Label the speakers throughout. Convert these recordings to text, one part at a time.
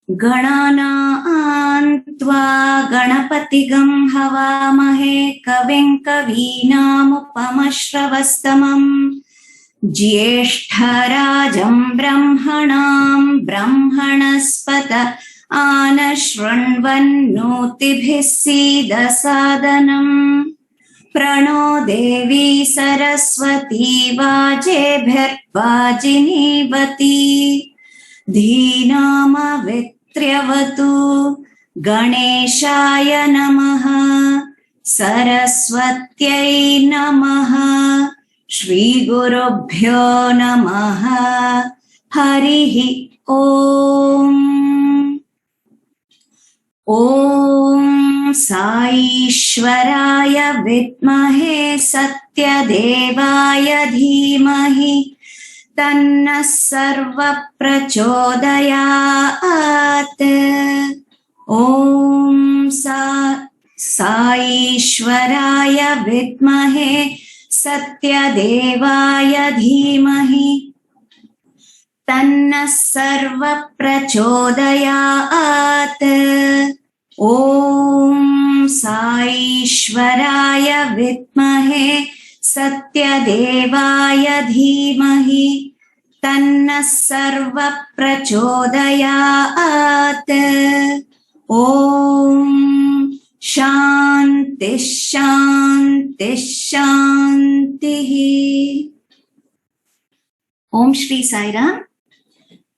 Speaker 1: गणानां त्वा गणपतिगं हवामहे कविं कवीनामुपमश्रवस्तमम् ज्येष्ठराजं ब्रह्मणां ब्रह्मणस्पत आनशृण्वन्नोतिभिः सीदसादनम् प्रणो देवी सरस्वती वाजेभिर्वाजिनीवती धीनामवित्र्यवतु गणेशाय नमः सरस्वत्यै नमः श्रीगुरुभ्यो नमः हरिः ओम्। ॐ साईश्वराय विद्महे सत्यदेवाय धीमहि तन्नः सर्वः प्रचोदयात्। ॐ साईश्वराय विद्महे सत्यदेवाय धीमहि तन्नः सर्वः प्रचोदयात्। ॐ साईश्वराय विद्महे सत्यदेवाय धीमहि तन्नः सर्वः प्रचोदयात्। ॐ शान्ति शान्ति शान्तिः। Om Shri Sai Ram.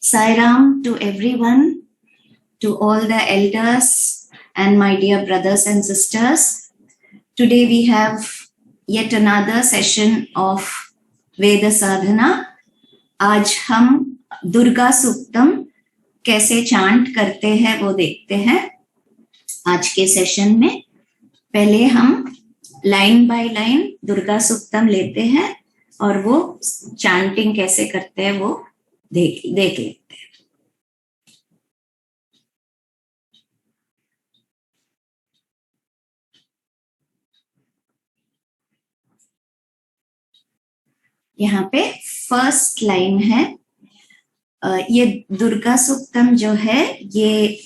Speaker 1: Sai Ram to everyone, to all the elders and my dear brothers and sisters. Today we have yet another session of Veda Sadhana. आज हम दुर्गा सूक्तम कैसे चांट करते हैं वो देखते हैं आज के सेशन में। पहले हम लाइन बाय लाइन दुर्गा सूक्तम लेते हैं और वो चांटिंग कैसे करते हैं वो देख लेते हैं। यहाँ पे फर्स्ट लाइन है। ये दुर्गा सूक्तम जो है ये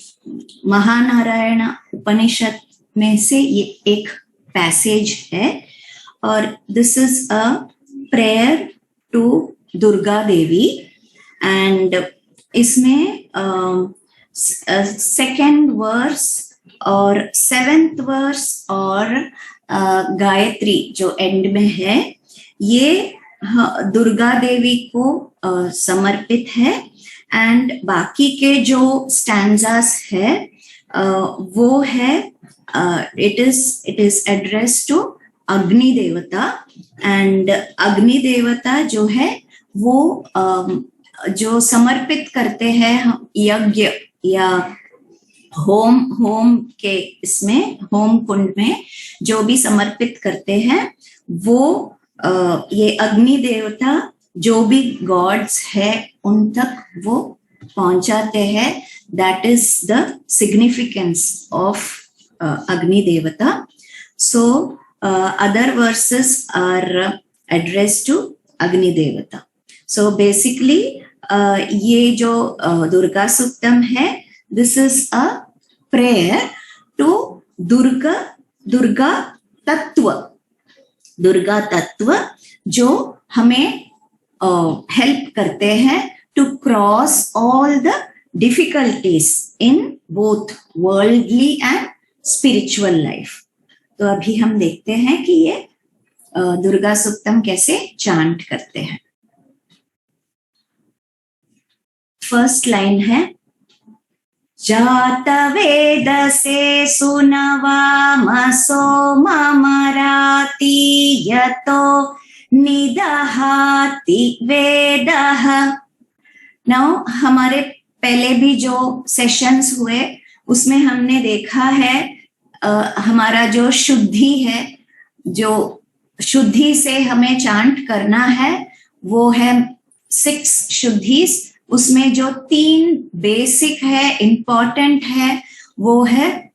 Speaker 1: महानारायण उपनिषद में से ये एक पैसेज है और this is a prayer to Durga Devi and इसमें सेकेंड वर्स और सेवेंथ वर्स और गायत्री जो एंड में है ये दुर्गा देवी को समर्पित है एंड बाकी के जो स्टैंजास है वो है it is address to Agni देवता एंड अग्नि देवता जो है वो जो समर्पित करते हैं यज्ञ या होम के इसमें होम कुंड में जो भी समर्पित करते हैं वो ये अग्नि देवता जो भी गॉड्स है उन तक वो पहुंचाते हैं। That is the significance of Agni देवता। So other verses are addressed to Agni देवता। सो बेसिकली ये जो दुर्गा सूक्तम है this is a prayer to Durga तत्व जो हमें हेल्प करते हैं to cross all the difficulties in both worldly and spiritual life. तो अभी हम देखते हैं कि ये दुर्गा सूक्तम कैसे चांट करते हैं। फर्स्ट लाइन है जातवेदसे सुनवामसो ममराति यतो निदहाति वेदः। नाउ हमारे पहले भी जो सेशंस हुए उसमें हमने देखा है हमारा जो शुद्धि है, जो शुद्धि से हमें चांट करना है वो है 6 शुद्धिस। उसमें जो 3 बेसिक है, इंपॉर्टेंट है, वो है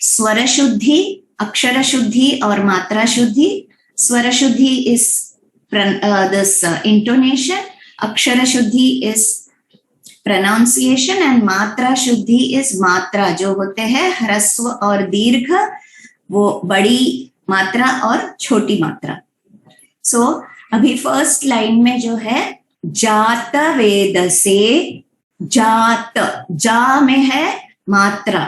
Speaker 1: स्वर शुद्धि, अक्षर शुद्धि और मात्रा शुद्धि। स्वर शुद्धि इज दिस इंटोनेशन अक्षर शुद्धि इज pronunciation and मात्रा शुद्धि is मात्रा, जो होते हैं ह्रस्व और दीर्घ, वो बड़ी मात्रा और छोटी मात्रा। सो अभी फर्स्ट लाइन में जो है जात वेद से, जात, जा में है मात्रा।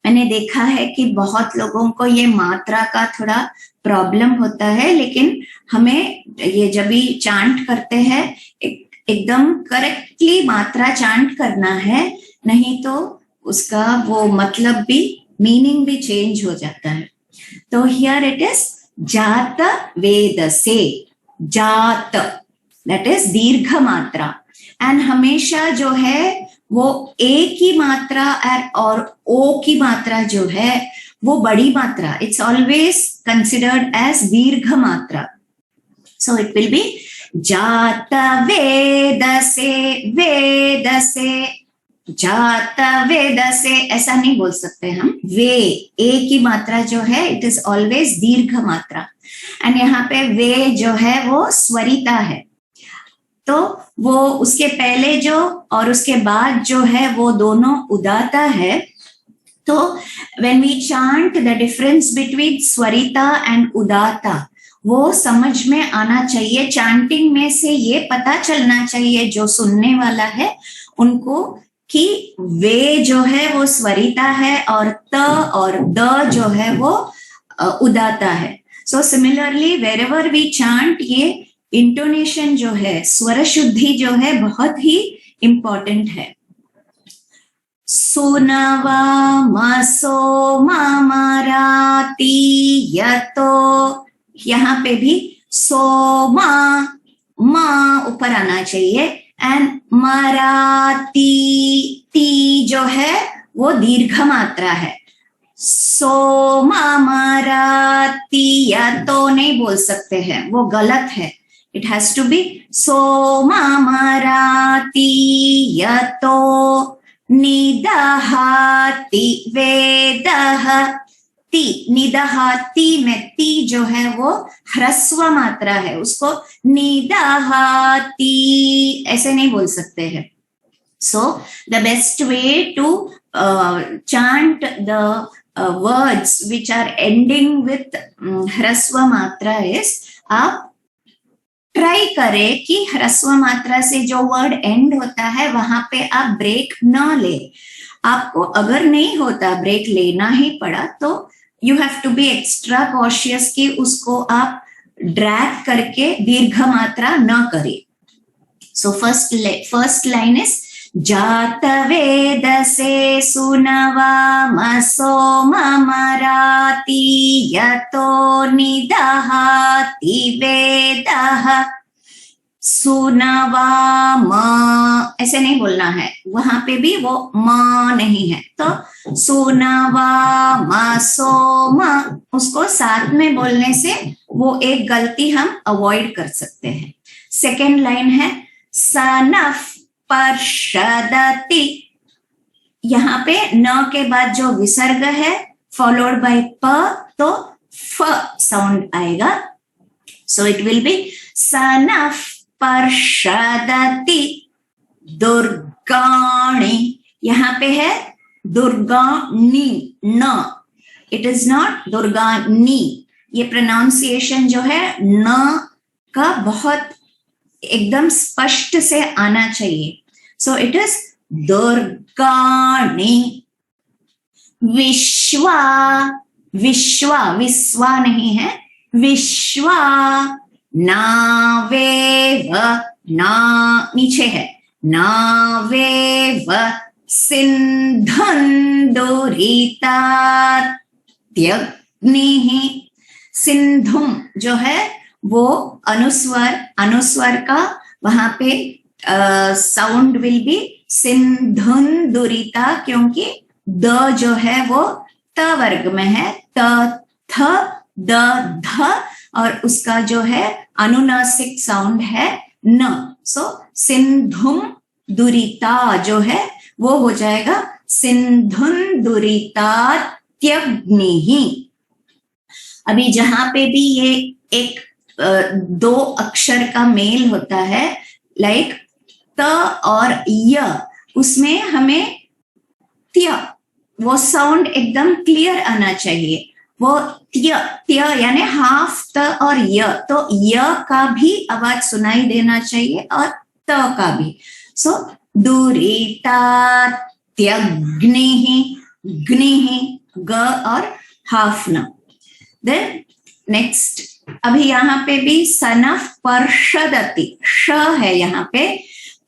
Speaker 1: मैंने देखा है कि बहुत लोगों को ये मात्रा का थोड़ा प्रॉब्लम होता है, लेकिन हमें ये जब भी चांट करते हैं एकदम करेक्टली मात्रा चांट करना है, नहीं तो उसका वो मतलब भी, मीनिंग भी चेंज हो जाता है। तो हियर इट इज जात वेद से, जात दैट इज दीर्घ मात्रा, एंड हमेशा जो है वो ए की मात्रा और ओ की मात्रा जो है वो बड़ी मात्रा, इट्स ऑलवेज कंसिडर्ड एज दीर्घ मात्रा। सो इट विल बी जात वेद से, वेद से, जात वेद से, ऐसा नहीं बोल सकते हम। वे, ए की मात्रा जो है इट इज ऑलवेज दीर्घ मात्रा, एंड यहाँ पे वे जो है वो स्वरिता है, तो वो उसके पहले जो और उसके बाद जो है वो दोनों उदाता है। तो when we chant the difference between Swarita and उदाता, वो समझ में आना चाहिए, चैंटिंग में से ये पता चलना चाहिए जो सुनने वाला है उनको कि वे जो है वो स्वरिता है और त और द जो है वो उदाता है। So similarly wherever we chant, ये इंटोनेशन जो है, स्वर शुद्धि जो है बहुत ही इंपॉर्टेंट है। सोनवा मासो मामराती यतो, यहाँ पे भी सोमा, मा ऊपर आना चाहिए, एंड मराती, ती जो है वो दीर्घ मात्रा है। सोमा मराती यतो नहीं बोल सकते हैं, वो गलत है। It has to be Soma मराती यतो निदहाति वेदः, ती, निदहाति में ती जो है वो ह्रस्व मात्रा है, उसको निदहाति ऐसे नहीं बोल सकते हैं। So the best way to chant the words which are ending with ह्रस्व मात्रा is, आप ट्राई करें कि ह्रस्व मात्रा से जो वर्ड एंड होता है वहां पे आप ब्रेक न ले। आपको अगर नहीं होता, ब्रेक लेना ही पड़ा, तो you have to be extra cautious कि उसको आप ड्रैग करके दीर्घ मात्रा न करें। सो फर्स्ट लाइन इज जात वेद से सुनवा मसो ममराती यतो निदहाति वेदः, सुनवा म ऐसे नहीं बोलना है, वहां पे भी वो म नहीं है, तो सुनवा मसो म, उसको साथ में बोलने से वो एक गलती हम अवॉइड कर सकते हैं। सेकेंड लाइन है सनफ पर्षदति, यहाँ पे न के बाद जो विसर्ग है फॉलोड बाय प, तो फ साउंड आएगा। सो इट विल बी सनफ पर्षदति दुर्गाणि, यहाँ पे है दुर्गानी, न, इट इज नॉट दुर्गानी। ये प्रोनाउंसिएशन जो है न का बहुत एकदम स्पष्ट से आना चाहिए। सो इट इज दुर्गाणि। विश्वा, विश्वा, विश्वा नहीं है, विश्वा नावेव, ना नीचे है, नावेव सिंधुं दुरितात्यग्निः, सिंधुम जो है वो अनुस्वर, अनुस्वर का वहां पे साउंड विल बी सिंधुन दुरिता, क्योंकि द जो है वो त वर्ग में है, त थ द ध, और उसका जो है अनुनासिक साउंड है न। सो सिंधुम दुरिता जो है वो हो जाएगा सिंधुन दुरितात्यग्निः। अभी जहां पे भी ये एक दो अक्षर का मेल होता है, लाइक त और य, उसमें हमें त्य वो साउंड एकदम क्लियर आना चाहिए। वो त्य त्य यानी हाफ त और य, तो य का भी आवाज सुनाई देना चाहिए और त का भी। सो दुरीता त्यग्निः, ग्निः ग और हाफ न। देन नेक्स्ट, अभी यहाँ पे भी सन ऑफ पर्षदति, श है यहाँ पे,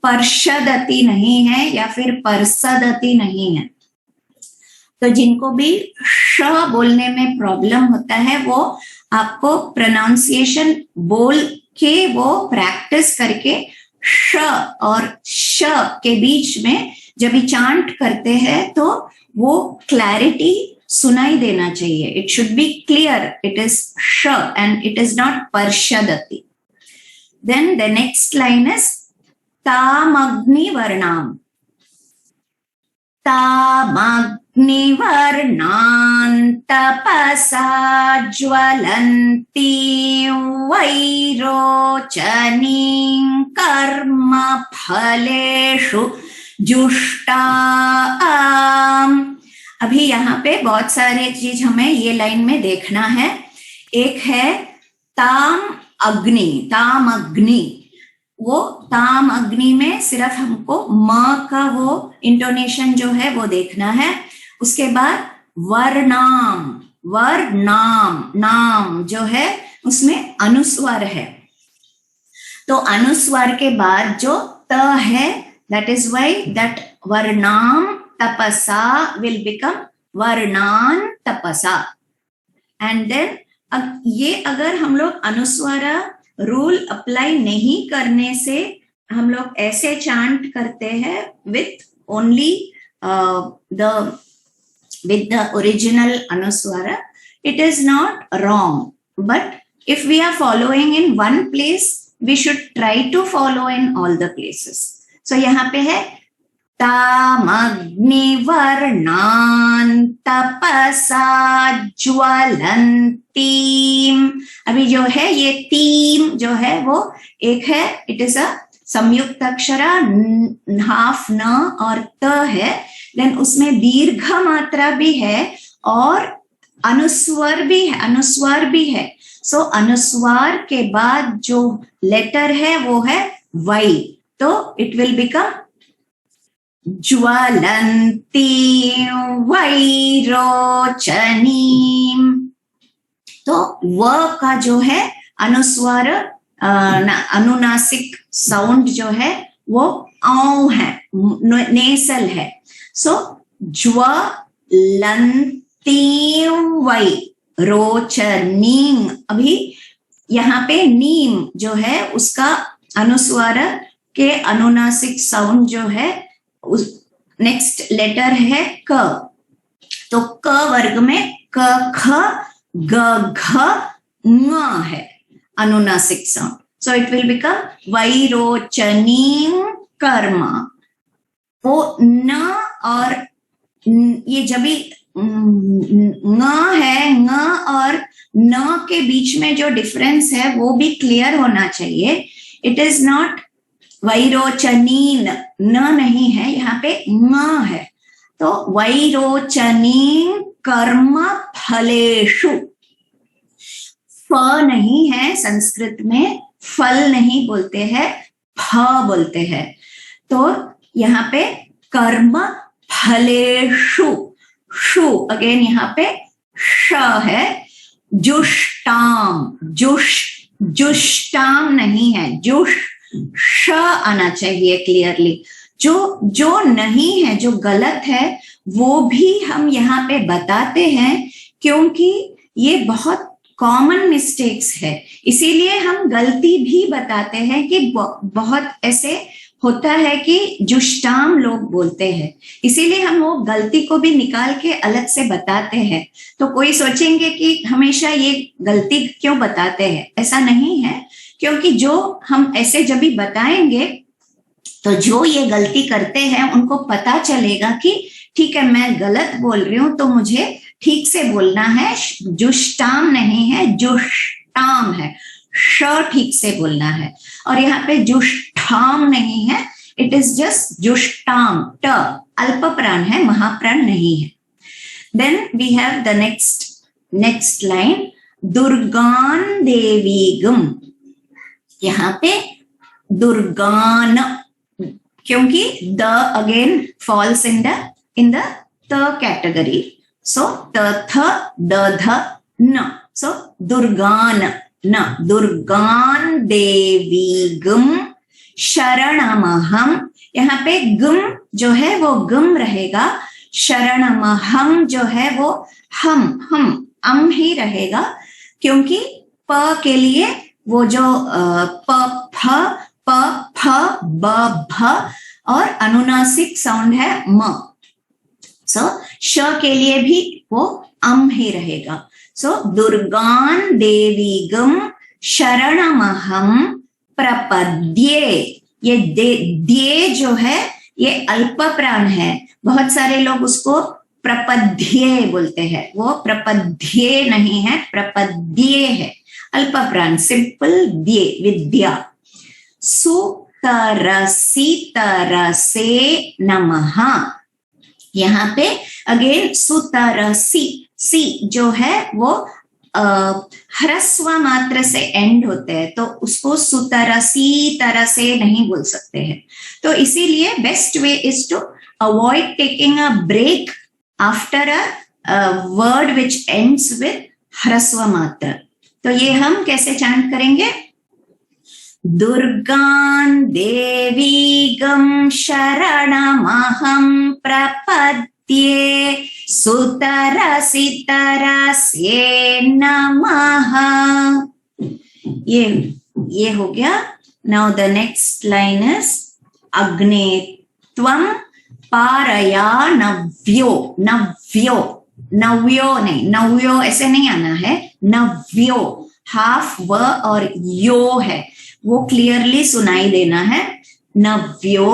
Speaker 1: पर्षदति नहीं है या फिर परसदति नहीं है। तो जिनको भी श बोलने में प्रॉब्लम होता है वो आपको प्रोनाउंसिएशन बोल के वो प्रैक्टिस करके श और श के बीच में जब भी चांट करते हैं तो वो क्लैरिटी सुनाई देना चाहिए। It should be clear, it is श एंड इट इज नॉट परषदति। Then the next line is तामग्निवर्णाम, तामग्निवर्णान् तपसा ज्वलन्तीं वैरोचनीं कर्म फलेषु जुष्टाम्। अभी यहाँ पे बहुत सारे चीज हमें ये लाइन में देखना है। एक है ताम अग्नि, ताम अग्नि, वो ताम अग्नि में सिर्फ हमको म का वो इंटोनेशन जो है वो देखना है। उसके बाद वर्णाम, वर्णाम, नाम जो है उसमें अनुस्वार है, तो अनुस्वार के बाद जो त है, that is why that varnam tapasa will become varnan tapasa। and then ये अगर हम लोग अनुस्वारा रूल अप्लाई नहीं करने से हम लोग ऐसे चांट करते हैं with only with the original anuswara, it is not wrong, but if we are following in one place we should try to follow in all the places। so यहाँ पे है तामग्निवर्णान् तपसा ज्वलन्तीं। अभी जो है ये तीम जो है वो एक है, इट इज अ संयुक्त अक्षरा, हाफ न और त है। देन उसमें दीर्घ मात्रा भी है और अनुस्वर भी है, अनुस्वार भी है। सो अनुस्वार के बाद जो लेटर है वो है वै, तो इट विल बिकम ज्वलन्ती वैरोचनीं। तो व का जो है अनुस्वार अनुनासिक साउंड जो है वो औ है, नेसल है। सो ज्वलन्ती वै रोचनीं। अभी यहाँ पे नीम जो है उसका अनुस्वार के अनुनासिक साउंड जो है नेक्स्ट लेटर है क, तो क वर्ग में क ख ग घ ङ है अनुनासिक sound. So it will become वैरोचनीं कर्म। वो न और ये जब भी ङ है, ङ और न के बीच में जो डिफरेंस है वो भी क्लियर होना चाहिए। इट इज नॉट वैरोचनीन, न नहीं है, यहाँ पे ङ है। तो वैरोचनीं कर्म फलेषु, फ नहीं है संस्कृत में, फल नहीं बोलते हैं, फ बोलते हैं। तो यहाँ पे कर्म फलेषु, शु अगेन यहाँ पे श है। जुष्टाम, जुष्टाम नहीं है, जुष श आना चाहिए क्लियरली। जो नहीं है, जो गलत है वो भी हम यहाँ पे बताते हैं, क्योंकि ये बहुत कॉमन मिस्टेक्स है, इसीलिए हम गलती भी बताते हैं कि बहुत ऐसे होता है कि जुष्टाम लोग बोलते हैं, इसीलिए हम वो गलती को भी निकाल के अलग से बताते हैं। तो कोई सोचेंगे कि हमेशा ये गलती क्यों बताते हैं, ऐसा नहीं है, क्योंकि जो हम ऐसे जब भी बताएंगे तो जो ये गलती करते हैं उनको पता चलेगा कि ठीक है मैं गलत बोल रही हूं, तो मुझे ठीक से बोलना है, जुष्टाम नहीं है जुष्टाम है, श ठीक से बोलना है। और यहाँ पे जुष्ट जुष्टाम नहीं है, इट इज जस्ट जुष्टाम, ट अल्प प्राण है, महाप्राण नहीं है. Then we have the next line, दुर्गान देवीगम. यहाँ पे दुर्गान, क्योंकि the again falls in the त कैटेगरी, सो त थ द ध न, सो दुर्गान न, दुर्गान देवीगम शरणमहम. यहाँ पे गम जो है वो गम रहेगा, शरणमहम जो है वो हम ही रहेगा, क्योंकि प के लिए वो जो प फ ब भ और अनुनासिक साउंड है म, सो श के लिए भी वो ही रहेगा. सो दुर्गान देवीगम शरणमहम प्रपद्ये. ये द्ये जो है ये अल्प प्राण है, बहुत सारे लोग उसको प्रपद्ये बोलते हैं, वो प्रपद्ये नहीं है, प्रपद्ये है, अल्प प्राण, सिंपल द्ये, विद्या. सुतरसी तरसे नमः. यहाँ पे अगेन सुतरसी, सी जो है वो ह्रस्व मात्र से एंड होते हैं, तो उसको सुतरसी तरह से नहीं बोल सकते हैं. तो इसीलिए best way is to avoid taking a break after a word which ends with ह्रस्व मात्र. तो ये हम कैसे चैंट करेंगे? दुर्गान देवीगम शरणमहं प्रपद्ये सुतरसि तरसे नमः. ये हो गया. Now the next line is अग्ने त्वं पारया नव्यो. नव्यो, नव्यो नहीं, नव्यो ऐसे नहीं आना है, नव्यो हाफ व और यो है, वो क्लियरली सुनाई देना है. नव्यो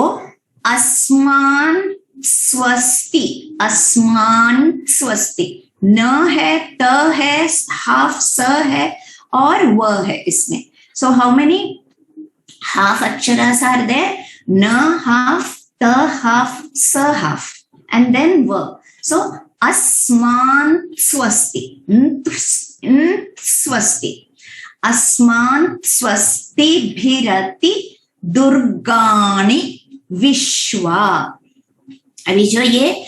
Speaker 1: अस्मान स्वस्ति, अस्मान स्वस्ति, न है, त है, हाफ स है और व है इसमें. सो हाउ मेनी हाफ अक्षरास आर देयर? न हाफ, त हाफ, स हाफ एंड देन व. सो अस्मान स्वस्ति, स्वस्ति, अस्मान स्वस्ति भिरति दुर्गाणि विश्वा. अभी जो ये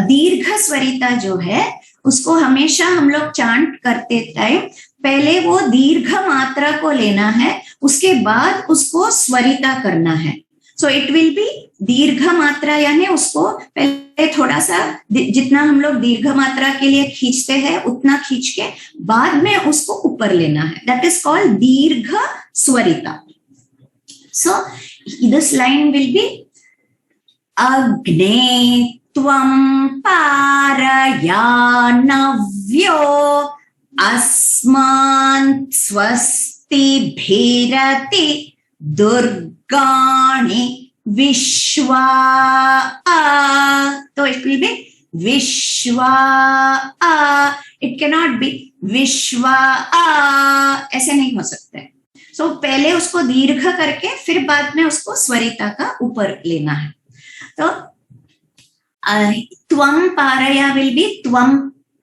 Speaker 1: दीर्घ स्वरिता जो है उसको हमेशा हम लोग चांट करते टाइम पहले वो दीर्घ मात्रा को लेना है, उसके बाद उसको स्वरिता करना है. सो इट विल बी दीर्घ मात्रा, यानी उसको पहले थोड़ा सा जितना हम लोग दीर्घ मात्रा के लिए खींचते हैं उतना खींच के बाद में उसको ऊपर लेना है. दैट इज कॉल्ड दीर्घ स्वरिता. So this line will be अग्ने त्वं पारया नव्यो अस्मान् स्वस्ति भिरति दुर्गाणि विश्वा. तो इट विल बी विश्वा. इट कैन नॉट बी विश्वा, ऐसे नहीं हो सकता है. सो पहले उसको दीर्घ करके फिर बाद में उसको स्वरिता का ऊपर लेना है. तो त्वं पारया विल बी त्वं,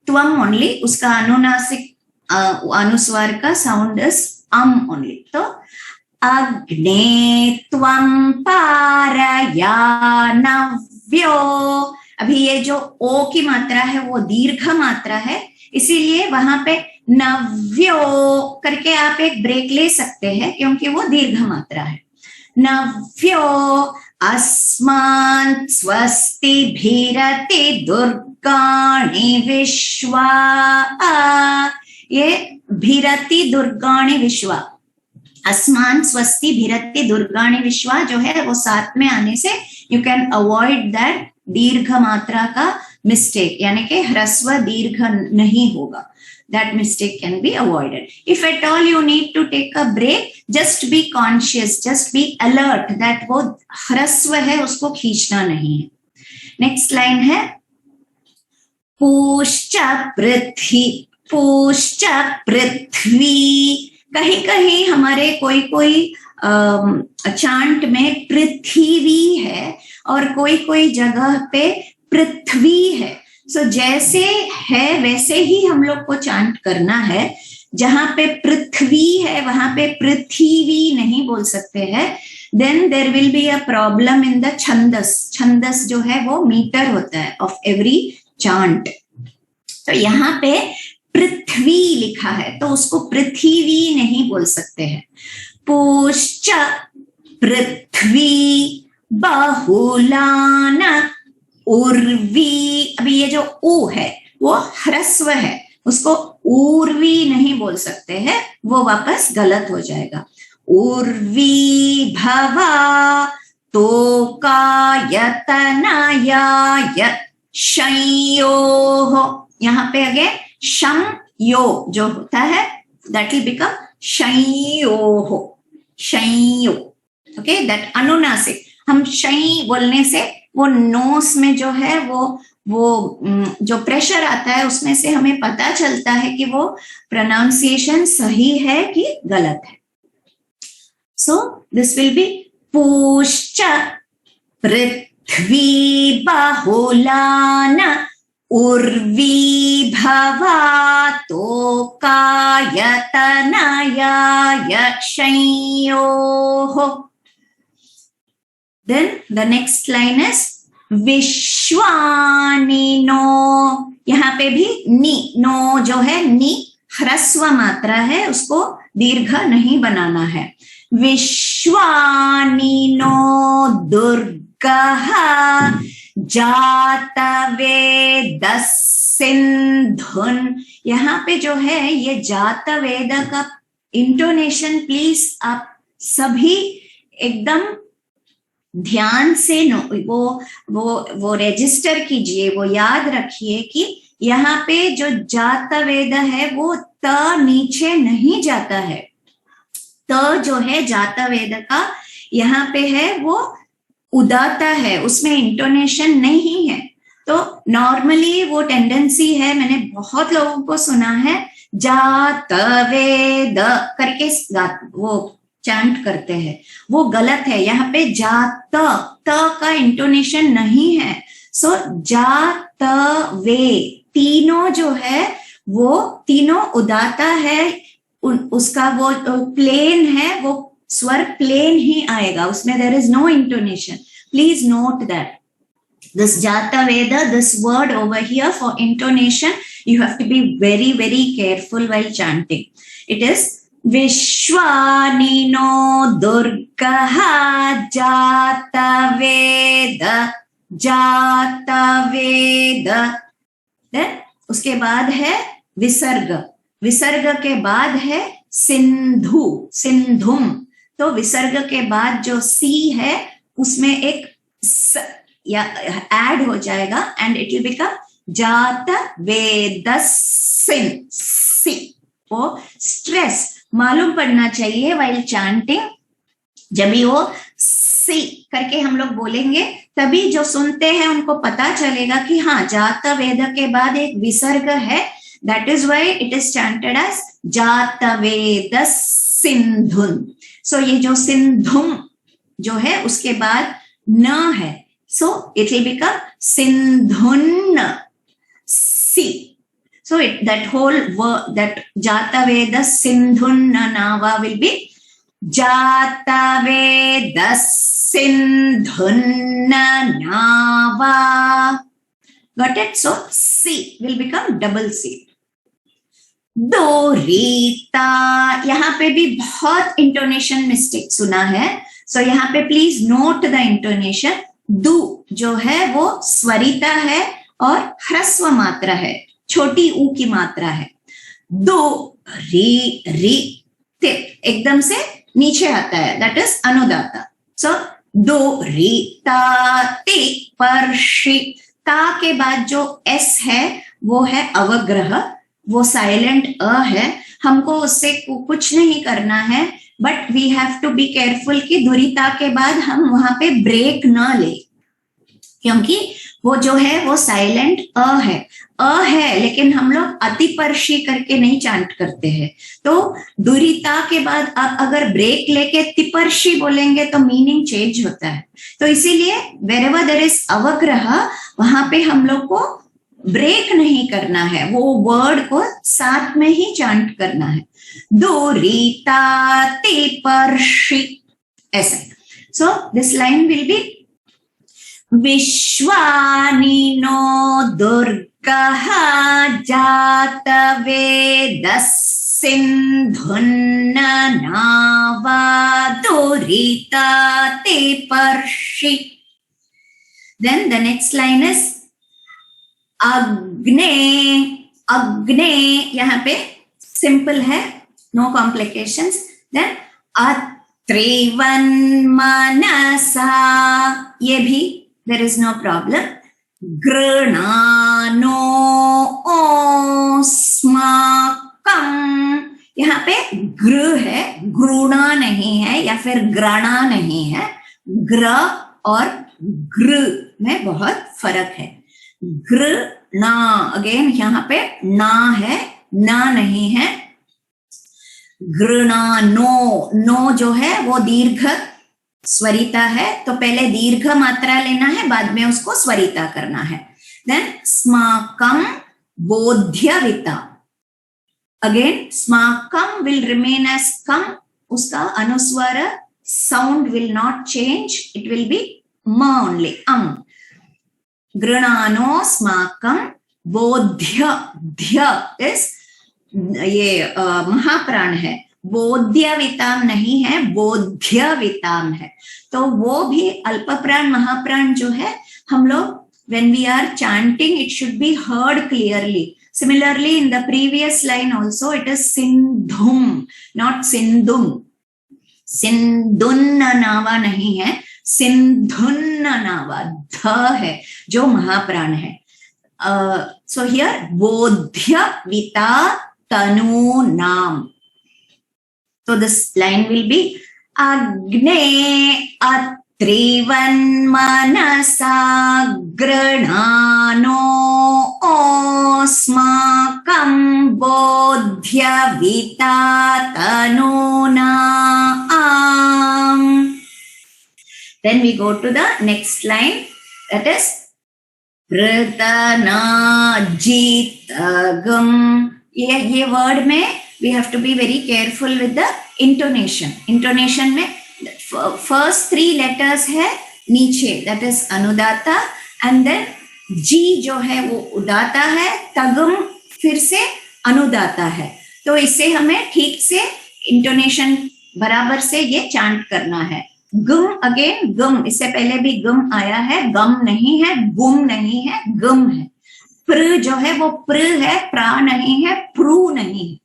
Speaker 1: त्वं ओनली, उसका अनुनासिक अनुस्वार का साउंड इज ओनली. तो अग्ने त्वं पारया नव्यो. अभी ये जो ओ की मात्रा है वो दीर्घ मात्रा है, इसीलिए वहां पे नव्यो करके आप एक ब्रेक ले सकते हैं क्योंकि वो दीर्घ मात्रा है. नव्यो अस्मान् स्वस्ति भिरति दुर्गाणि विश्वा. ये भिरति दुर्गाणि विश्वा, अस्मान् स्वस्ति भिरति दुर्गाणि विश्वा जो है वो साथ में आने से यू कैन अवॉइड दैट दीर्घ मात्रा का मिस्टेक, यानी कि ह्रस्व दीर्घ नहीं होगा. That mistake can be avoided. If at all you need to take a break, just be conscious, just be alert that वो ह्रस्व है उसको खींचना नहीं है. नेक्स्ट लाइन है पूश्च पृथ्वी. पूश्च पृथ्वी, कहीं कहीं हमारे कोई चांट में पृथ्वी है और कोई कोई जगह पे पृथ्वी है। सो जैसे है वैसे ही हम लोग को चांट करना है। जहां पे पृथ्वी है वहां पे पृथ्वी नहीं बोल सकते हैं। Then there will be a problem in the छंदस। छंदस जो है वो मीटर होता है ऑफ एवरी चांट। तो यहाँ पे पृथ्वी लिखा है तो उसको पृथ्वी नहीं बोल सकते हैं। पुश्च पृथ्वी बहुलान उर्वी। अभी ये जो ऊ है वो ह्रस्व है, उसको उर्वी नहीं बोल सकते हैं, वो वापस गलत हो जाएगा। उर्वी भवा तो कायतनाय शंयोः। यहाँ पे अगे शं यो जो होता है दैट विल बिकम शंयोः, शंयो। ओके, दैट अनुनासिक। हम शं बोलने से वो नोस में जो है वो जो प्रेशर आता है उसमें से हमें पता चलता है कि वो प्रोनाउंसिएशन सही है कि गलत है। सो दिस विल बी पुश्च पृथ्वी बहुलान उर्वी भवा तो कायतनाय शंयोः। Then the next line is विश्वानिनो। यहाँ पे भी नी, नो जो है नी ह्रस्व मात्रा है, उसको दीर्घ नहीं बनाना है। विश्वानिनो दुर्गः जातवेदस्सिन्धुन्। यहाँ पे जो है ये जातवेद का इंटोनेशन प्लीज आप सभी एकदम ध्यान से वो रजिस्टर कीजिए, वो याद रखिए कि यहाँ पे जो जातवेद है वो त नीचे नहीं जाता है। त जो है जातवेद का यहाँ पे है वो उदाता है, उसमें इंटोनेशन नहीं है। तो नॉर्मली वो टेंडेंसी है, मैंने बहुत लोगों को सुना है जातवेद करके वो चांट करते हैं, वो गलत है। यहाँ पे जात त का इंटोनेशन नहीं है। सो जात वे तीनों जो है वो तीनों उदाता है, उसका वो प्लेन है, वो स्वर प्लेन ही आएगा, उसमें there is no intonation. Please note that this jata veda, this word over here for intonation, you have to be very, very careful while chanting. It is Vishwanino Durgaha Jata Veda, Jata Veda. Then उसके बाद है विसर्ग, विसर्ग के बाद है सिंधु, सिंधुम। तो विसर्ग के बाद जो सी है उसमें एक स या ऐड हो जाएगा एंड इट विल बिकम जात वेदस्सिन सी। वो स्ट्रेस मालूम पड़ना चाहिए वाइल चांटिंग। जब भी वो सी करके हम लोग बोलेंगे तभी जो सुनते हैं उनको पता चलेगा कि हाँ जात वेद के बाद एक विसर्ग है। That is why it is chanted as जात वेद सिंधुन। सो ये जो सिंधुम जो है उसके बाद न है, so it will become Sindhun si. So that whole word, that Jata Veda Sindhun Nava will be Jata Veda Sindhun Nava. Got it? So C will become double C. दोरीता, यहाँ पे भी बहुत इंटोनेशन मिस्टेक सुना है। सो यहाँ पे please note the intonation. दु जो है वो स्वरिता है और ह्रस्व मात्रा है, छोटी ऊ की मात्रा है। दो री री ते एकदम से नीचे आता है, दैट इज अनुदाता। सो दो री ता ते पर्षि। ता के बाद जो एस है वो है अवग्रह, वो साइलेंट अ है, हमको उससे कुछ नहीं करना है, but we have to be careful कि धुरिता के बाद हम वहां पे ब्रेक ना ले। क्योंकि वो जो है वो साइलेंट अ है, लेकिन हम लोग अतिपर्शी करके नहीं चांट करते हैं। तो दुरीता के बाद आप अगर ब्रेक लेके तिपर्शी बोलेंगे तो मीनिंग चेंज होता है। तो इसीलिए wherever there is अवग्रह, वहां पे हम लोग को ब्रेक नहीं करना है, वो वर्ड को साथ में ही चांट करना है। दुरीता तिपर्शी, ऐसा। So this line will be विश्वानिनो दुर्गः जातवेदः सिन्धुन्न नावा दुरिता तिपर्षि। Then the next line is अग्ने, अग्ने यहाँ पे सिंपल है, नो कॉम्प्लिकेशंस। देन अत्रिवन्मनसा, ये भी there is no problem. गृणानो अस्माकं, यहाँ पे गृह है, गृणा नहीं है या फिर ग्रणा नहीं है। ग्र और गृ में बहुत फर्क है। गृणा, अगेन यहाँ पे ना है, ना नहीं है। गृणानो, नो जो है वो दीर्घ स्वरिता है, तो पहले दीर्घ मात्रा लेना है, बाद में उसको स्वरिता करना है। देन स्माकम बोध्यविता, अगेन स्माकम विल रिमेन एज कम, उसका अनुस्वर sound will not change, it will be म ओनली, गृणानो स्माकम बोध्य, ध्य इज ये महाप्राण है, बोध्यविताम नहीं है, बोध्यविताम है। तो वो भी अल्प प्राण महाप्राण जो है, हम लोग when we are chanting it should be heard clearly. Similarly in the previous line also it is sindhum, not sindhum. सिंधुन्न नावा नहीं है, सिंधुन्न नावा, ध है जो महाप्राण है। So here बोध्यविता तनु नाम। So this line will be अग्ने अत्रिवन्मनसा गृणानो अस्माकं बोध्यविता तनूना आम। Then we go to the next line, that is पृतनाजितगम। ये वर्ड में we have to be very careful with the intonation. Intonation में first three letters है नीचे, that is अनुदाता, and then जी जो है वो उदाता है, तगम फिर से अनुदाता है। तो इससे हमें ठीक से इंटोनेशन बराबर से ये चांट करना है। गुम, अगेन गुम, इससे पहले भी गुम आया है, गम नहीं है, गुम नहीं है, गुम है। प्र जो है वो प्र है, प्रा नहीं है, प्रू नहीं है।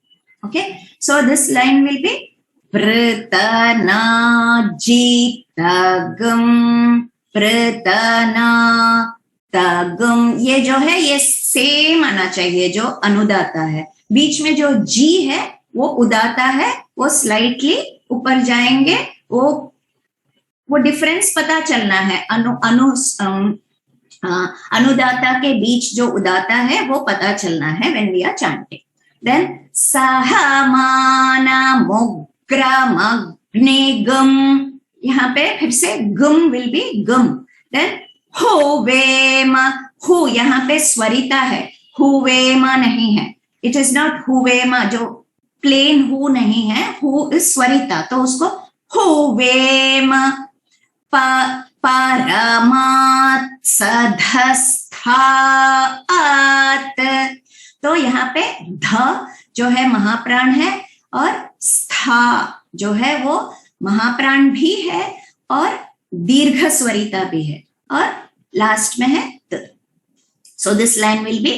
Speaker 1: Okay, so this line will be पृतनाजितगम, पृतनातगम। ये जो है ये सेम आना चाहिए जो अनुदाता है। बीच में जो जी है वो उदाता है, वो स्लाइटली ऊपर जाएंगे, वो डिफरेंस पता चलना है। अनुदाता के बीच जो उदाता है वो पता चलना है when we are chanting. Then सहमानमुग्रमग्निगम, यहाँ पे फिर से गुम विल बी गुम। देन हुवेम, हु यहाँ पे स्वरिता है, हुवेमा नहीं है, इट इज नॉट हुवेमा, जो प्लेन हु नहीं है, हु इज स्वरिता, तो उसको हुवेम। परमात् सधस्थात्, तो यहाँ पे ध जो है महाप्राण है और स्था जो है वो महाप्राण भी है और दीर्घ स्वरिता भी है और लास्ट में है त। So this line will be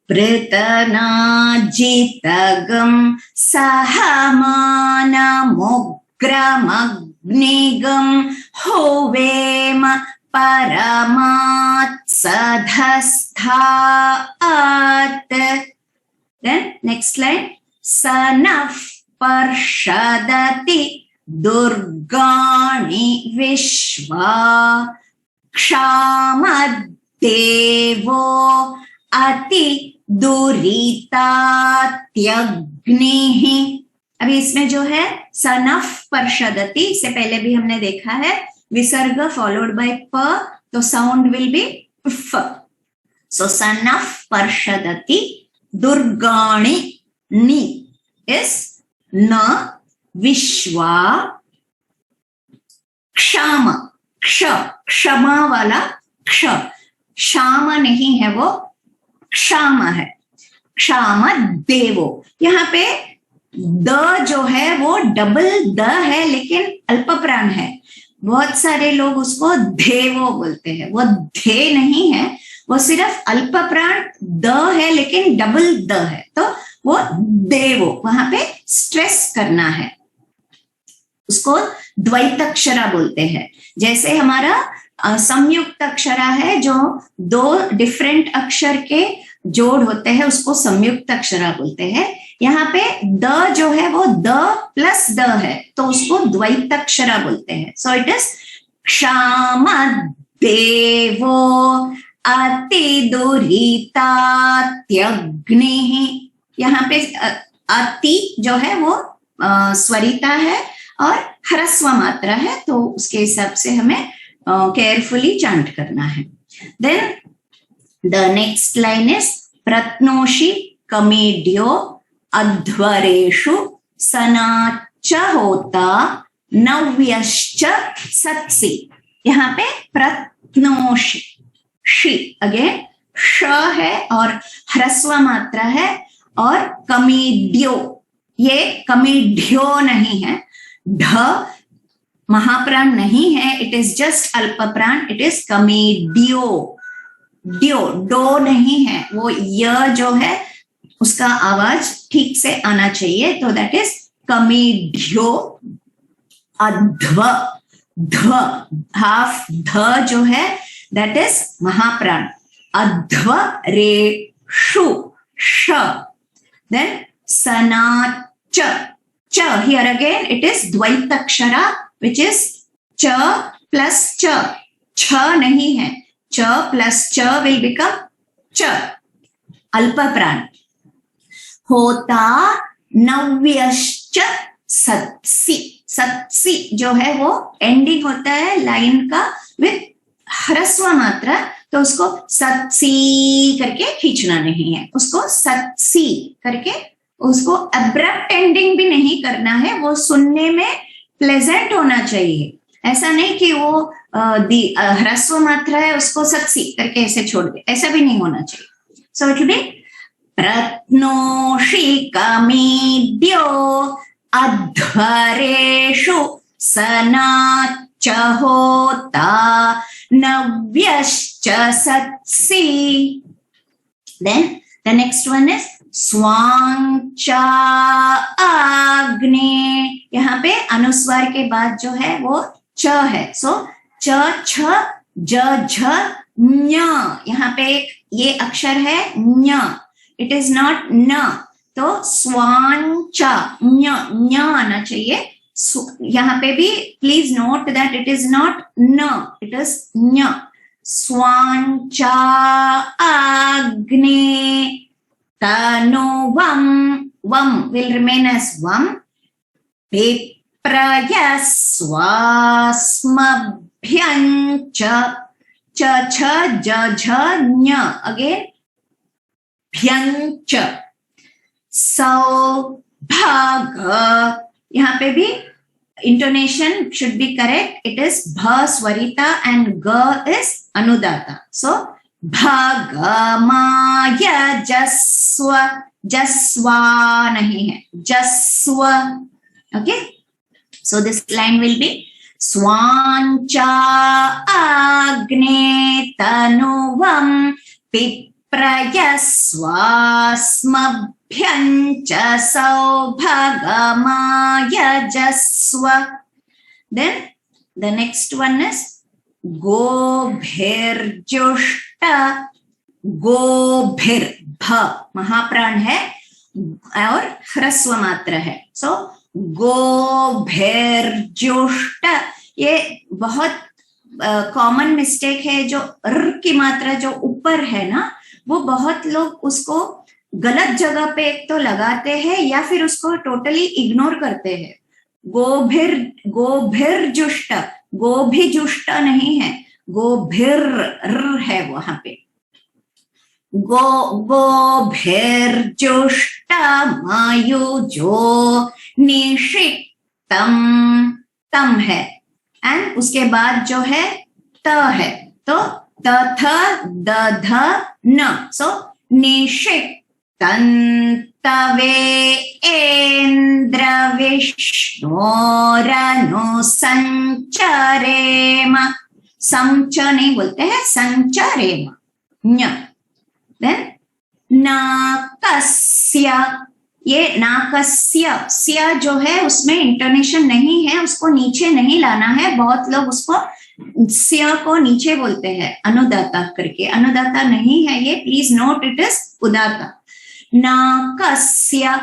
Speaker 1: पृतनाजितगम सहमानमुग्रमग्निगम हुवेम परमात् सधस्थात्। Then next line, सनः पर्षदति दुर्गाणि विश्वा, क्षामदेवो अति दुरितात्यग्निः। अभी इसमें जो है सनफ पर्षदति, इससे पहले भी हमने देखा है विसर्ग फॉलोड बाय प, तो साउंड विल बी फ। सो सनफ पर्षदति दुर्गाणि नि इज न विश्वा क्षाम, क्ष क्षमा वाला क्ष, क्षाम नहीं है वो क्षाम है, क्षाम देवो। यहाँ पे द जो है वो डबल द है लेकिन अल्प प्राण है, बहुत सारे लोग उसको देवो बोलते हैं, वो धे नहीं है, वो सिर्फ अल्प प्राण द है लेकिन डबल द है, तो वो देवो, वहां पे स्ट्रेस करना है, उसको द्वैतक्षरा बोलते हैं। जैसे हमारा संयुक्त अक्षरा है, जो दो डिफरेंट अक्षर के जोड़ होते हैं उसको संयुक्त अक्षरा बोलते हैं। यहाँ पे द जो है वो द प्लस द है, तो उसको द्वैतक्षरा बोलते हैं। सो इट इज क्षाम देवो अति दुरितात्यग्निः। यहाँ पे अति जो है वो स्वरिता है और ह्रस्व मात्रा है, तो उसके हिसाब से हमें केयरफुली चांट करना है। Then the next line is प्रत्नोषि कमेड्यो अध्वरेषु सनाच होता नव्यश्च सत्सि। यहाँ पे प्रत्नोषि, शी अगेन श है और ह्रस्व मात्रा है, और कमेड्यो, ये कमेड्यो नहीं है, ढ महाप्राण नहीं है, इट इज जस्ट अल्प प्राण, इट इज कमेड्यो। ड्यो डो नहीं है, वो य जो है उसका आवाज ठीक से आना चाहिए, तो दैट इज कमेड्यो। अध्व, ध हाफ ध जो है दैट इज महाप्राण, अध्व रेषु श। देन सनाच, च here again it is द्वैतक्षरा which is च plus च, छ नहीं है, च plus च will become च, अल्प प्राण। होता नव्यश्च सत्सि, सत्सि जो है वो एंडिंग होता है लाइन का विथ ह्रस्व मात्रा, तो उसको सत्सी करके खींचना नहीं है, उसको सत्सी करके, उसको अब्रप्ट एंडिंग भी नहीं करना है, वो सुनने में प्लेजेंट होना चाहिए। ऐसा नहीं कि वो ह्रस्व मात्रा है उसको सत्सी करके ऐसे छोड़ दे, ऐसा भी नहीं होना चाहिए। सो इट विल बी प्रत्नोषि कमेड्यो अध्वरेषु सनाच होता नव्यश्च सत्सि। Then the next one is स्वांचा अग्ने। यहाँ पे अनुस्वार के बाद जो है वो च है, सो च छ ज झ ञ, यहाँ पे एक ये अक्षर है ञ, इट इज नॉट न, तो स्वांचा ञ आना चाहिए। यहाँ पे भी please note that it is not न, इट इज ञ। स्वांचा अग्ने तनो वम, वम will remain as वम, विप्रयस्वास्मभ्यञ्च, च छ ज झ ञ अगेन भ्यञ्च। सौभाग, यहाँ पे भी intonation should be correct, it is bha swarita and ga is anudata, so भागमाय जस्व, जस्वा नहीं है, जस्व। Okay, so this line will be स्वांचा अग्ने तनुवं पिप्रयस्वास्मभ्यञ्च सौभागमाय जस्व। Then the next one is गोभिर्जुष्ट, गोभिर भ महाप्राण है और ह्रस्व मात्र है, सो गोभिर्जुष्ट, ये बहुत कॉमन मिस्टेक है, जो र की मात्रा जो ऊपर है ना, वो बहुत लोग उसको गलत जगह पे एक तो लगाते हैं या फिर उसको टोटली इग्नोर करते हैं। गोभिर, गोभिर्जुष्ट, गोभिजुष्ट नहीं है, गोभिर र है वहां पे। गोभिर्जुष्ट मयुजो निषिक्तम, तम है, एंड उसके बाद जो है त है, तो तथ दध न, सो निषिक्तंतवे इंद्र विष्णोरनु संचरेम, संच नहीं बोलते हैं, संचरेम, न्य। देन नाकस्य, ये नाकस्य, स्य जो है उसमें इंटोनेशन नहीं है, उसको नीचे नहीं लाना है। बहुत लोग उसको स्य को नीचे बोलते हैं अनुदाता करके, अनुदाता नहीं है ये, प्लीज नोट इट इज उदाता। नाकस्य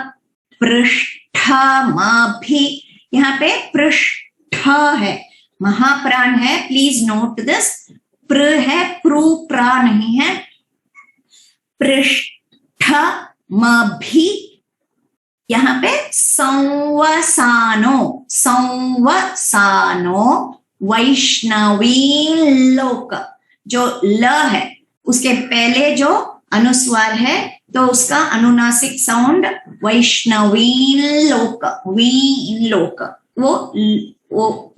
Speaker 1: पृष्ठमभि, यहाँ पे पृष्ठ है, महाप्राण है, प्लीज नोट दिस। प्र है, प्रू प्रा नहीं है, पृष्ठमभि, यहाँ पे संवसानो, संवसानो वैष्णवी लोक, जो ल है उसके पहले जो अनुस्वार है तो उसका अनुनासिक साउंड वैष्णवी लोक, वी लोक, वो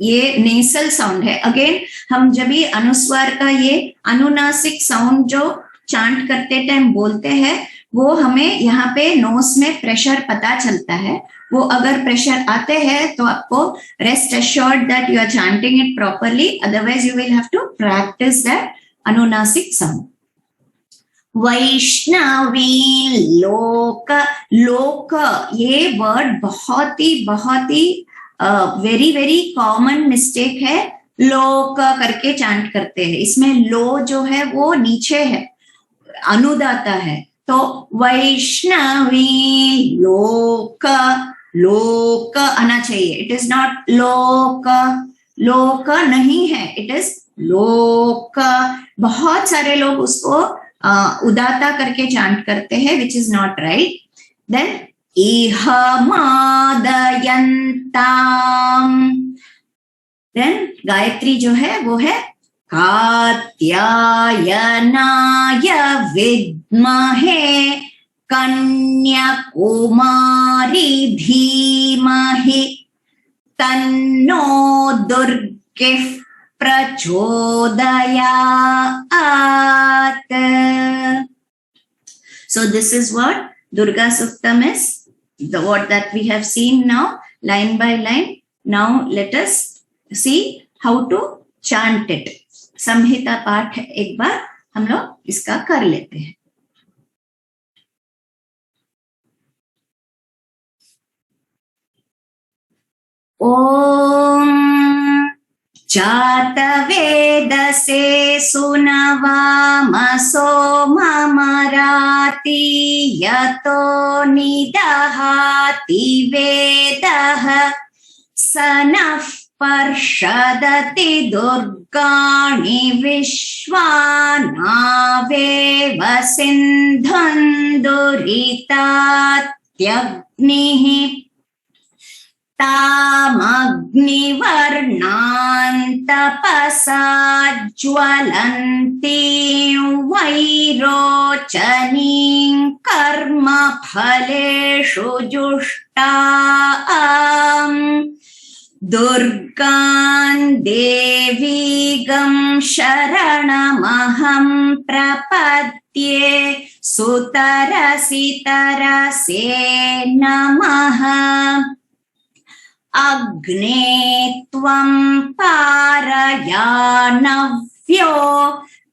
Speaker 1: ये नेसल साउंड है। अगेन हम जब भी अनुस्वार का ये अनुनासिक साउंड जो चांट करते टाइम बोलते हैं, वो हमें यहाँ पे नोस में प्रेशर पता चलता है। वो अगर प्रेशर आते हैं तो आपको rest assured that you are chanting it properly, otherwise you will have to practise that अनुनासिक साउंड। वैष्णवी लोक, लोक ये वर्ड बहुत ही वेरी वेरी कॉमन मिस्टेक है, लोक करके चांट करते हैं। इसमें लो जो है वो नीचे है, अनुदाता है, तो वैष्णवी लोक, लोक आना चाहिए, इट इज नॉट लोक, लोक नहीं है, इट इज लोक। बहुत सारे लोग उसको उदाता करके चांट करते हैं, which is not right. Then इह मादयन्ताम, देन गायत्री जो है वो है कात्यायनाय विद्महे कन्याकुमारी धीमहि तन्नो दुर्गे प्रचोदयात्। So this is what Durga Suktam is, the what that we have seen now line by line. Now let us see how to chant it. संहिता पाठ एक बार हम लोग इसका कर लेते हैं। ओम जातवेदसे सुनवामसो ममराति यतो निदहाति वेदः स नः पर्षदति दुर्गाणि विश्वानावेव सिन्धुन्दुरितात्यग्निः तामग्निवर्णान्तपसा ज्वलन्तीं वैरोचनीं कर्मफलेषु जुष्टाम् दुर्गां देवीगं शरणमहं प्रपद्ये सुतरसि तरसे नमः। अग्ने त्वं पारयानव्यो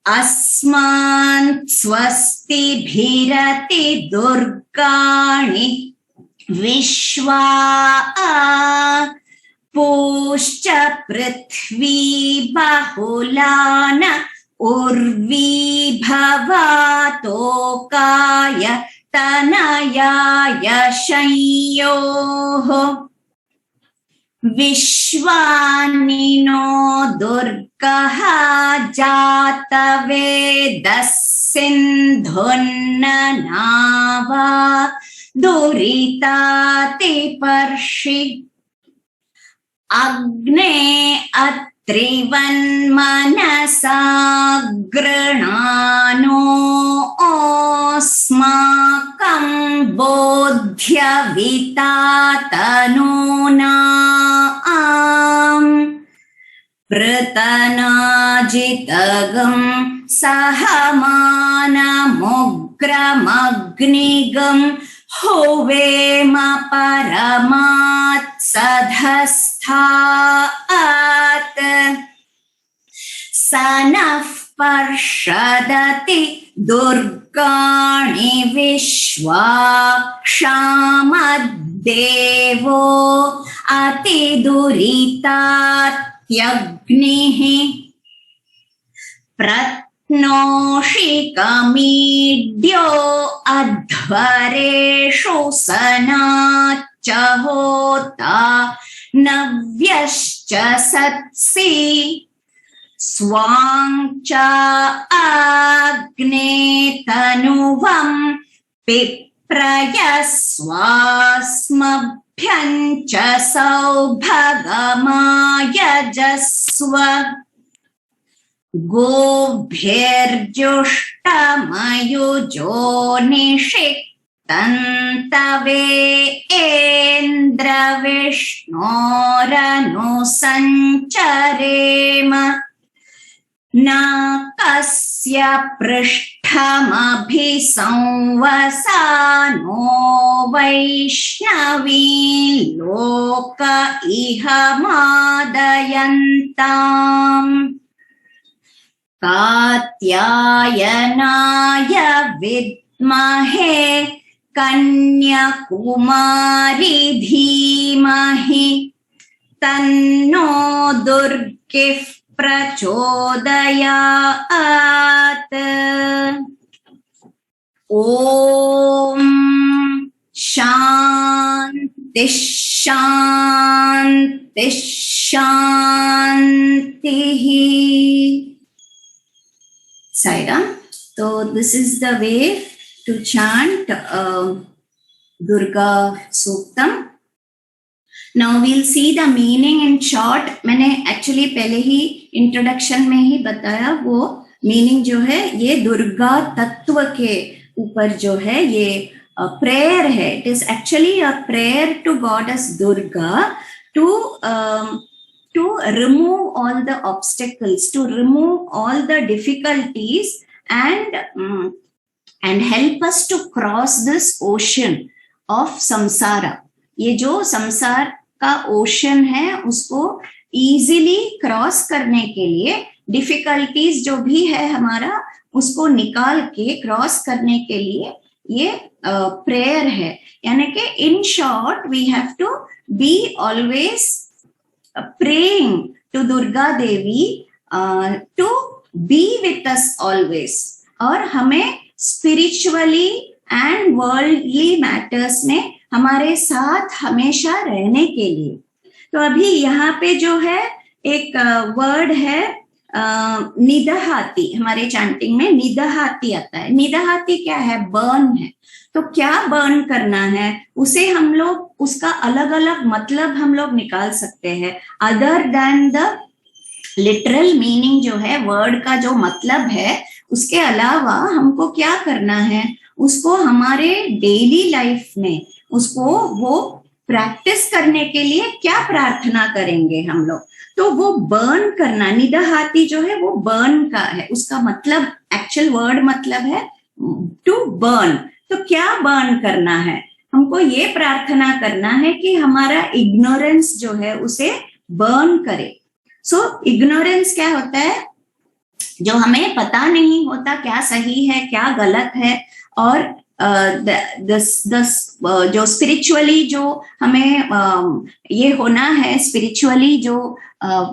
Speaker 1: अस्मान् स्वस्तिभिरति दुर्गाणि विश्वा पूश्च पृथ्वी बहुलान उर्वी भवातोकाय तनयाय शंयोः विश्वानिनो दुर्गः जातवेदः सिन्धुन्ननावा दुरितातिपर्षि अग्ने अत्रिवन्मनसा गृणानो अस्माकं बोध्यविता तनूना पृतनाजितगं सहमानमुग्रमग्निगं हुवेम परमात् सधस्थात् स नः पर्षदति दुर्गाणि विश्वा क्षामद्देवो अतिदुरितात्यग्निः प्रत्नोषिकमीड्यो अध्वरेषु सनाच्च होता नव्यश्च सत्सि स्वां च अग्ने तनुवं पिप्रयस्वास्मभ्यं च सौभगमायजस्व गोभ्यर्जुष्टमयुजो निषिक्तन्तवेन्द्रविष्णोरनुसञ्चरेम न कस्य पृष्ठमभिसंवसानो वैष्णवी लोक इह मादयन्ताम् कात्यायनाय विद्महे कन्याकुमारी धीमहि तन्नो दुर्गिः प्रचोदयात्। ॐ शान्ति शान्ति शान्तिः। Sairam. So this is the way to chant Durga Suktam. Now we'll see the meaning in short. मैंने actually पहले ही introduction में ही बताया वो meaning जो है ये दुर्गा तत्व के ऊपर जो है ये prayer है. It is actually a prayer to goddess Durga to remove all the obstacles, to remove all the difficulties and help us to cross this ocean of samsara. ये जो संसार का ओशन है उसको easily क्रॉस करने के लिए डिफिकल्टीज जो भी है हमारा उसको निकाल के क्रॉस करने के लिए ये प्रेयर है. यानी कि in short we have to be always praying to Durga Devi to be with us always और हमें spiritually and worldly matters में हमारे साथ हमेशा रहने के लिए. तो अभी यहाँ पे जो है एक वर्ड है निदहाती. हमारे चैंटिंग में निदहाती आता है. निदहाती क्या है? बर्न है. तो क्या बर्न करना है उसे हम लोग उसका अलग अलग मतलब हम लोग निकाल सकते हैं. Other than the literal meaning जो है वर्ड का जो मतलब है उसके अलावा हमको क्या करना है उसको हमारे डेली लाइफ में उसको वो प्रैक्टिस करने के लिए क्या प्रार्थना करेंगे हम लोग. तो वो बर्न करना निदहाती जो है वो बर्न का है. उसका मतलब एक्चुअल वर्ड मतलब है टू बर्न. तो क्या बर्न करना है? हमको ये प्रार्थना करना है कि हमारा इग्नोरेंस जो है उसे बर्न करे. सो इग्नोरेंस क्या होता है? जो हमें पता नहीं होता क्या सही है क्या गलत है. और जो स्पिरिचुअली जो हमें ये होना है, स्पिरिचुअली जो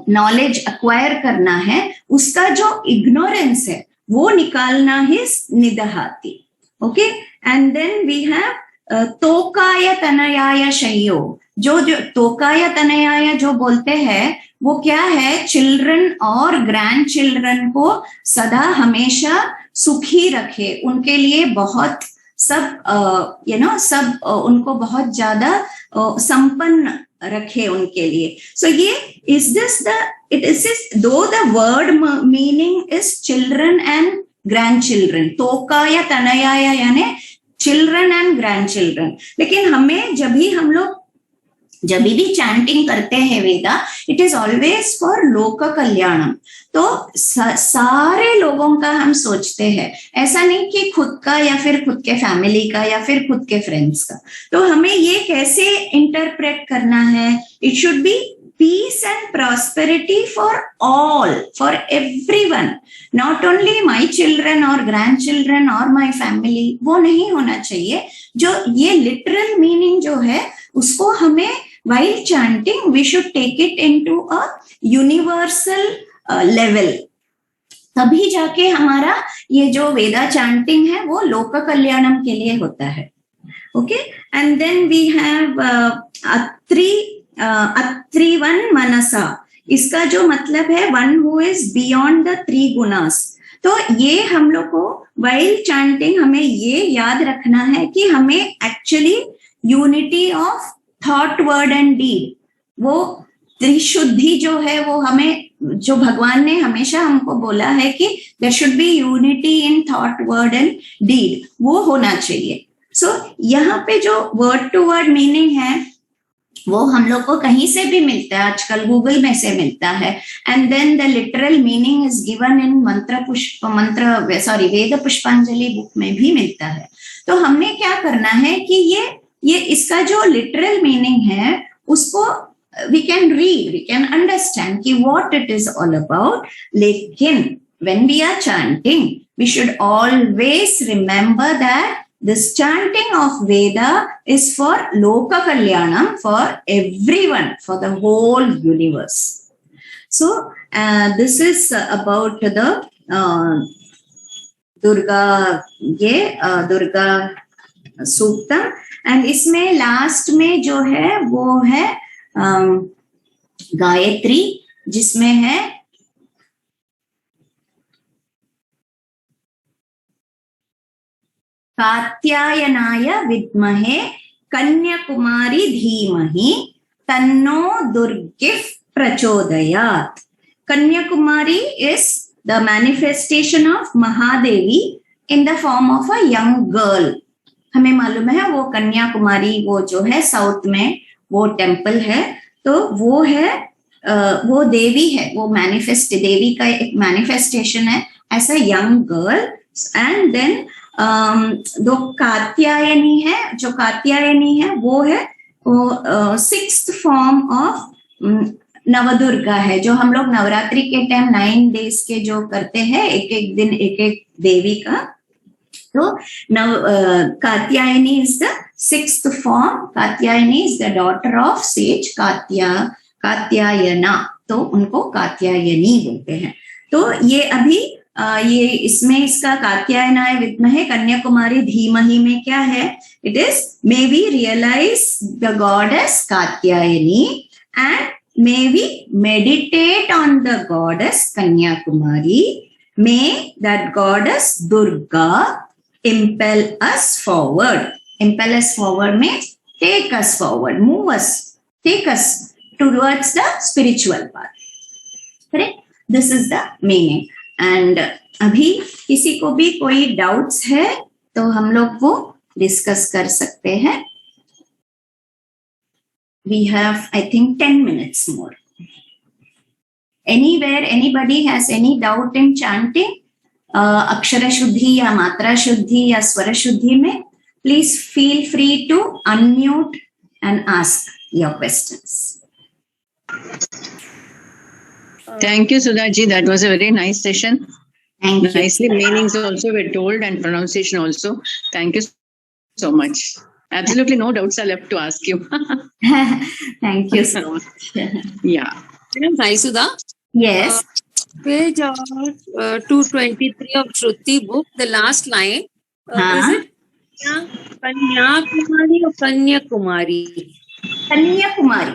Speaker 1: नॉलेज एक्वायर करना है उसका जो इग्नोरेंस है वो निकालना है निदहाती. Okay, and then we have तोकाय तनयाय शय्यो, जो तोकाय तनयाय जो बोलते हैं वो क्या है, चिल्ड्रन और ग्रैंड चिल्ड्रन को सदा हमेशा सुखी रखे, उनके लिए बहुत सब सब उनको बहुत ज्यादा संपन्न रखे उनके लिए. सो ये is this the it is though the word meaning is children and grandchildren, तोकाय तनयाय यानी चिल्ड्रन एंड ग्रैंड चिल्ड्रन. लेकिन हमें जब भी चैंटिंग करते हैं वेदा, इट इज ऑलवेज फॉर लोक कल्याणम. तो सारे लोगों का हम सोचते हैं, ऐसा नहीं कि खुद का या फिर खुद के फैमिली का या फिर खुद के फ्रेंड्स का. तो हमें ये कैसे इंटरप्रेट करना है, it should be peace and prosperity for all, for everyone, not only my children और ग्रैंड चिल्ड्रन और माय फैमिली. वो नहीं होना चाहिए. जो ये लिटरल मीनिंग जो है उसको हमें while chanting we should take it into a universal level. तभी जाके हमारा ये जो वेदा चैंटिंग है वो लोक कल्याणम के लिए होता है. Okay, and then we have अत्रिवन मनसा. इसका जो मतलब है one who is beyond the 3 गुणास. तो ये हम लोग को while chanting हमें ये याद रखना है कि हमें actually unity of thought word and deed, वो त्रिशुद्धि जो है वो हमें, जो भगवान ने हमेशा हमको बोला है कि there should be unity in thought word and deed, वो होना चाहिए. सो यहाँ पे जो वर्ड टू वर्ड मीनिंग है वो हम लोग को कहीं से भी मिलता है, आजकल गूगल में से मिलता है. And then the literal meaning is given in Veda Pushpanjali book में भी मिलता है. तो हमने क्या करना है कि ये इसका जो लिटरल मीनिंग है उसको we can read, we can understand कि what it is all about. लेकिन when we are chanting, we should always remember that this chanting of Veda is for Loka Kalyanam, for everyone, for the whole universe. So this is about the Durga Suktam. And इसमें last में जो है वो है गायत्री, जिसमें है कात्यायनाय विद्महे कन्याकुमारी धीमहि तन्नो दुर्गिः प्रचोदयात्. Kanyakumari is the manifestation of Mahadevi in the form of a young girl. हमें मालूम है वो कन्याकुमारी वो जो है साउथ में वो टेम्पल है, तो वो है वो देवी है, वो देवी का एक मैनिफेस्टेशन है as a young girl. And then दो कात्यायनी है, जो कात्यायनी है वो है वो 6th फॉर्म ऑफ नवदुर्गा है, जो हम लोग नवरात्रि के टाइम 9 days के जो करते हैं, एक दिन एक देवी का. तो Katyayani is the 6th form. Katyayani is the daughter of sage Katyayana, तो उनको कात्यायनी बोलते हैं. तो ये अभी ये इसमें इसका कात्यायनाय विद्महे कन्याकुमारी धीमहि में क्या है, it is may we realise the goddess Katyayani and may we meditate on the goddess Kanyakumari. May that goddess Durga impel us forward. Impel us forward means take us forward, move us, take us towards the spiritual path. Correct? This is the meaning. And अभी किसी को भी कोई doubts है तो हम लोग वो discuss कर सकते हैं. We have, I think, 10 minutes more. Anywhere anybody has any doubt in chanting, अक्षर शुद्धि या मात्रा शुद्धि या स्वर शुद्धि में, please feel free to unmute and ask your questions.
Speaker 2: Thank you, Sudhaji. That was a very nice session.
Speaker 1: Thank you.
Speaker 2: Nicely meanings also were told and pronunciation also. Thank you so much. Absolutely no doubts are left to ask you.
Speaker 1: Thank you so much.
Speaker 2: Yeah.
Speaker 3: Hi, Sudha.
Speaker 1: Yes.
Speaker 3: Page 223 of Shruti book, the last line. Is it Kanyakumari और Kanyakumari.
Speaker 1: Kanyakumari.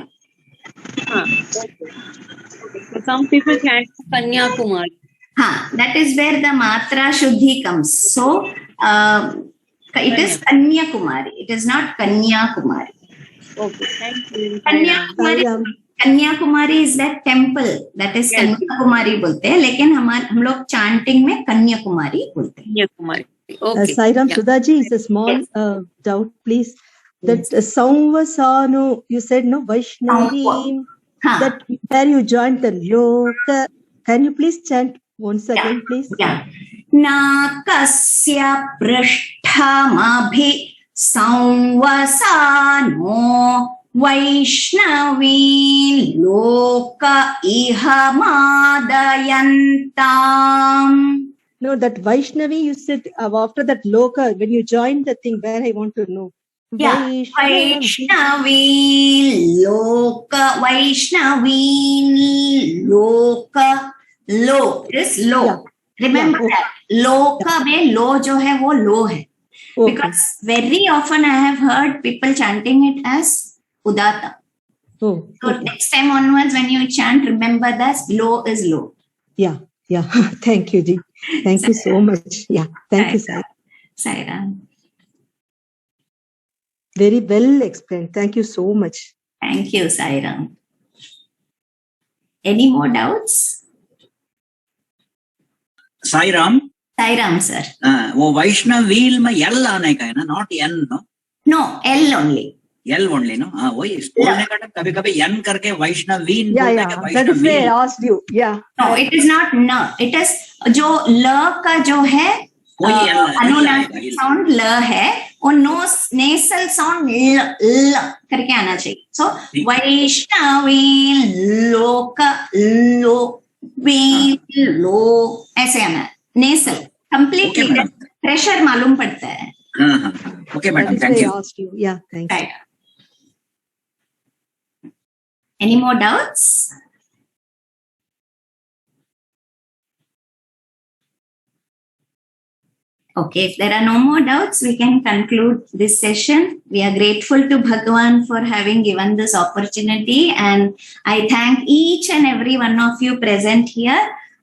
Speaker 3: Okay. So some people chant Kanyakumari.
Speaker 1: That is where the matra shuddhi comes. So it is Kanyakumari. It is not Kanyakumari.
Speaker 3: Okay, thank you.
Speaker 1: Kanyakumari is that temple. That is Kanyakumari बोलते हैं, लेकिन हम लोग chanting में Kanyakumari बोलते हैं.
Speaker 3: Kanyakumari. Okay.
Speaker 4: Sairam Sudhaji, is a small doubt, please. That Samvasano, you said no, Vaishnavi, that where you joined the Loka. Can you please chant once again, please?
Speaker 1: Yeah. Nakasya prishtamabhi samvasano Vaishnavi loka iha madayantam.
Speaker 4: No, that Vaishnavi, you said after that Loka, when you joined the thing, where I want to know.
Speaker 1: Yeah, Vaishnavi loka, Vaishnavi loka, lo, it is low.
Speaker 4: Yeah.
Speaker 1: Remember that. Loka mein lo jo hai, wo low hai.
Speaker 4: Okay.
Speaker 1: Because very often I have heard people chanting it as Udata.
Speaker 4: Oh,
Speaker 1: So
Speaker 4: okay.
Speaker 1: next time onwards, when you chant, remember that low is low.
Speaker 4: Yeah. Thank you, Ji. Thank you so much. Yeah, thank you, Sai.
Speaker 1: Sairam.
Speaker 4: Very well explained. Thank you so much.
Speaker 1: Thank you, Sairam. Any more doubts?
Speaker 5: Sairam,
Speaker 1: Sairam, sir.
Speaker 5: वो वैष्णव wheel में L आने का है ना, not N, no?
Speaker 1: No, L only.
Speaker 5: L only, no? हाँ, वही बोलने का टाइम कभी कभी N करके वैष्णव व्हील
Speaker 4: Yeah,
Speaker 5: बोलने
Speaker 4: yeah.
Speaker 5: का
Speaker 4: That
Speaker 5: Vaishnav
Speaker 4: is why I
Speaker 5: व्हील.
Speaker 4: asked you. Yeah.
Speaker 1: No, it is not न. It is जो ल का जो है
Speaker 5: कोई L
Speaker 1: अनुनासिक साउंड ल है, वो नेसल साउंड ल करके आना चाहिए. So वैष्णवी लोक लो वी लो ऐसे आना. नेसल कंप्लीटली प्रेशर मालूम पड़ता है.
Speaker 5: हाँ. Okay,
Speaker 4: That
Speaker 5: madam.
Speaker 4: is why
Speaker 5: Thank
Speaker 4: I
Speaker 5: you.
Speaker 4: asked you. Yeah, thank you.
Speaker 1: Right. Any more doubts? Okay, if there are no more doubts, we can conclude this session. We are grateful to Bhagavan for having given this opportunity, and I thank each and every one of you present here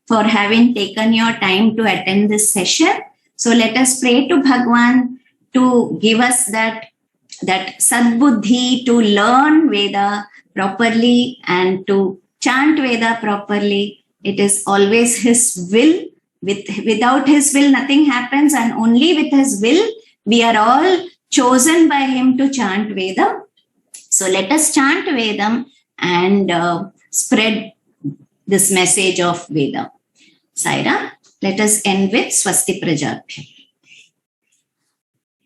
Speaker 1: for having taken your time to attend this session. So let us pray to Bhagavan to give us that sadbuddhi to learn Veda properly and to chant Veda properly. It is always His will. Without His will, nothing happens, and only with His will, we are all chosen by Him to chant Vedam. So let us chant Vedam and spread this message of Vedam. Saira, let us end with Swasti Prajabhyam.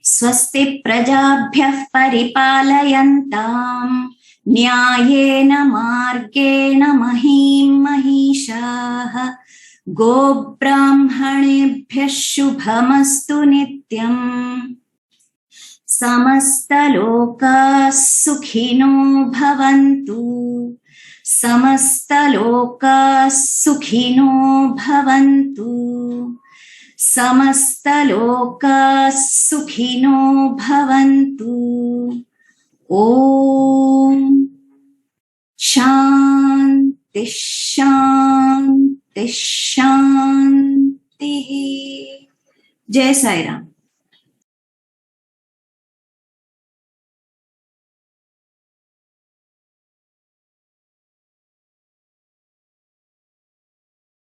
Speaker 1: Swasti Prajabhyah Paripalayantam Nyayena Margena Mahim Mahishaha गोब्राह्मणेभ्यः शुभमस्तु नित्यम्. समस्तलोकाः सुखिनो भवन्तु. समस्तलोकाः सुखिनो भवन्तु. समस्तलोकाः सुखिनो भवन्तु. ॐ शान्ति शान्ति शान्ति. जय साई राम.